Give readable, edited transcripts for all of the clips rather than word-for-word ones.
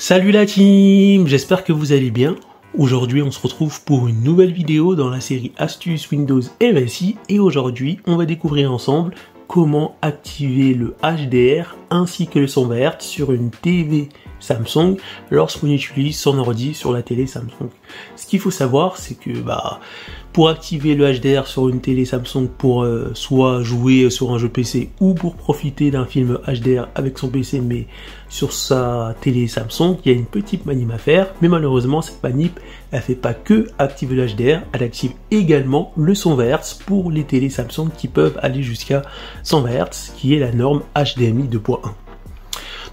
Salut la team, j'espère que vous allez bien. Aujourd'hui on se retrouve pour une nouvelle vidéo dans la série Astuces Windows MSI et aujourd'hui on va découvrir ensemble comment activer le HDR ainsi que le 120 Hz sur une TV Samsung lorsqu'on utilise son ordi sur la télé Samsung. Ce qu'il faut savoir c'est que pour activer le HDR sur une télé Samsung pour soit jouer sur un jeu PC ou pour profiter d'un film HDR avec son PC mais sur sa télé Samsung, il y a une petite manip à faire, mais malheureusement cette manip elle fait pas que activer le HDR, elle active également le 120 Hz pour les télés Samsung qui peuvent aller jusqu'à 120 Hz qui est la norme HDMI 2.1.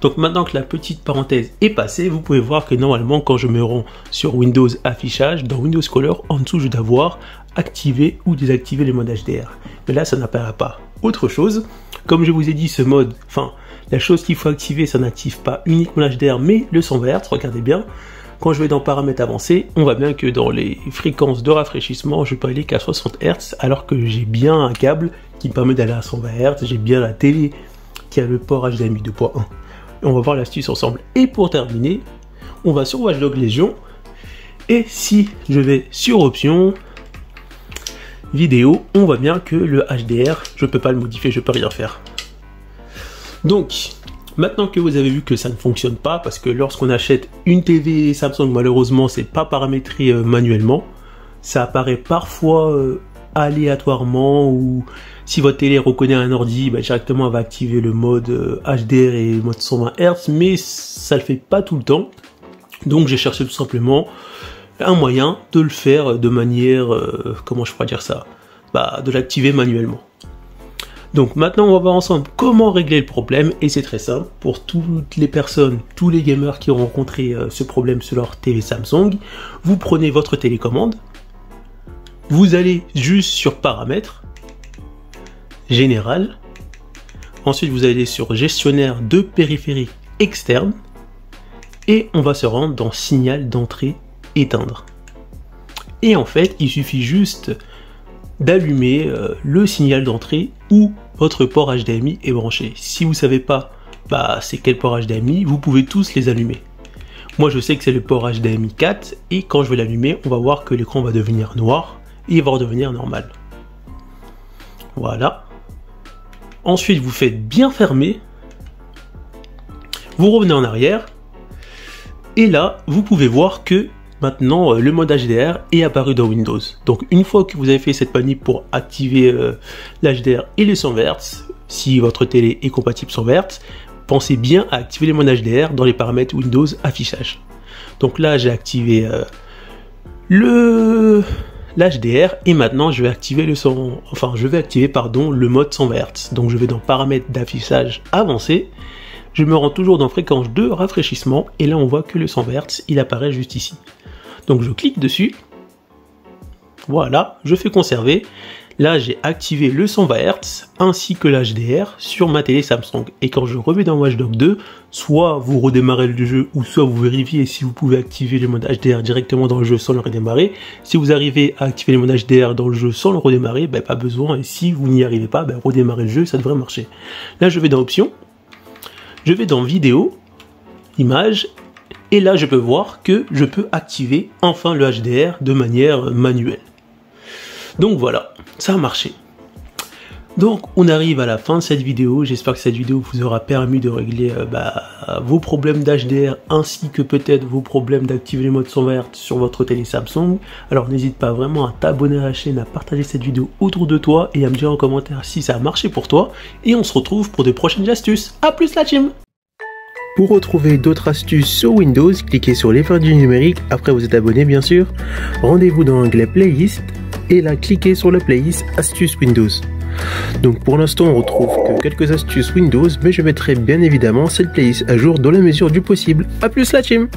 Donc maintenant que la petite parenthèse est passée, vous pouvez voir que normalement quand je me rends sur Windows affichage, dans Windows Color, en dessous je dois voir activer ou désactiver le mode HDR. Mais là ça n'apparaît pas. Autre chose, comme je vous ai dit ce mode, la chose qu'il faut activer, ça n'active pas uniquement l'HDR mais le 120 Hz, regardez bien. Quand je vais dans paramètres avancés, on voit bien que dans les fréquences de rafraîchissement, je peux aller qu'à 60 Hz alors que j'ai bien un câble qui me permet d'aller à 120 Hz, j'ai bien la télé qui a le port HDMI 2.1. On va voir l'astuce ensemble. Et pour terminer, on va sur Watch Dogs Legion. Et si je vais sur Options, Vidéo, on voit bien que le HDR, je peux pas le modifier, je peux rien faire. Donc, maintenant que vous avez vu que ça ne fonctionne pas, parce que lorsqu'on achète une TV Samsung, malheureusement, c'est pas paramétré manuellement. Ça apparaît parfois aléatoirement ou si votre télé reconnaît un ordi, directement elle va activer le mode HDR et le mode 120 Hz, mais ça le fait pas tout le temps. Donc j'ai cherché tout simplement un moyen de le faire de manière, comment je pourrais dire ça, de l'activer manuellement. Donc maintenant on va voir ensemble comment régler le problème et c'est très simple pour toutes les personnes, tous les gamers qui ont rencontré ce problème sur leur télé Samsung. Vous prenez votre télécommande, vous allez juste sur paramètres, général, ensuite vous allez sur gestionnaire de périphériques externes et on va se rendre dans signal d'entrée éteindre. Et en fait il suffit juste d'allumer le signal d'entrée où votre port HDMI est branché. Si vous savez pas c'est quel port HDMI, vous pouvez tous les allumer. Moi je sais que c'est le port HDMI 4 et quand je vais l'allumer on va voir que l'écran va devenir noir et il va redevenir normal. Voilà. Ensuite, vous faites bien fermer. Vous revenez en arrière. Et là, vous pouvez voir que maintenant, le mode HDR est apparu dans Windows. Donc, une fois que vous avez fait cette manip pour activer l'HDR et le 120 Hz, si votre télé est compatible 120 Hz, pensez bien à activer le mode HDR dans les paramètres Windows affichage. Donc là, j'ai activé l'HDR et maintenant je vais activer le mode 120 Hz. Donc je vais dans paramètres d'affichage avancé, je me rends toujours dans fréquence de rafraîchissement et là on voit que le 120 Hz il apparaît juste ici. Donc je clique dessus, voilà, je fais conserver. Là j'ai activé le 120 Hz ainsi que l'HDR sur ma télé Samsung et quand je reviens dans Watch Dogs 2, soit vous redémarrez le jeu ou soit vous vérifiez si vous pouvez activer le mode HDR directement dans le jeu sans le redémarrer. Si vous arrivez à activer le mode HDR dans le jeu sans le redémarrer, pas besoin, et si vous n'y arrivez pas, redémarrer le jeu, ça devrait marcher. Là je vais dans Options, je vais dans Vidéo, Images, et là je peux voir que je peux activer enfin le HDR de manière manuelle. Donc voilà, ça a marché. Donc on arrive à la fin de cette vidéo, j'espère que cette vidéo vous aura permis de régler vos problèmes d'HDR ainsi que peut-être vos problèmes d'activer le mode 120 Hz sur votre télé Samsung. Alors n'hésite pas vraiment à t'abonner à la chaîne, à partager cette vidéo autour de toi et à me dire en commentaire si ça a marché pour toi. Et on se retrouve pour de prochaines astuces. A plus la team! Pour retrouver d'autres astuces sur Windows, cliquez sur les flèches du numérique, après vous êtes abonné bien sûr. Rendez-vous dans l'onglet Playlist et là cliquez sur la playlist Astuces Windows. Donc pour l'instant on retrouve que quelques astuces Windows, mais je mettrai bien évidemment cette playlist à jour dans la mesure du possible. A plus la team!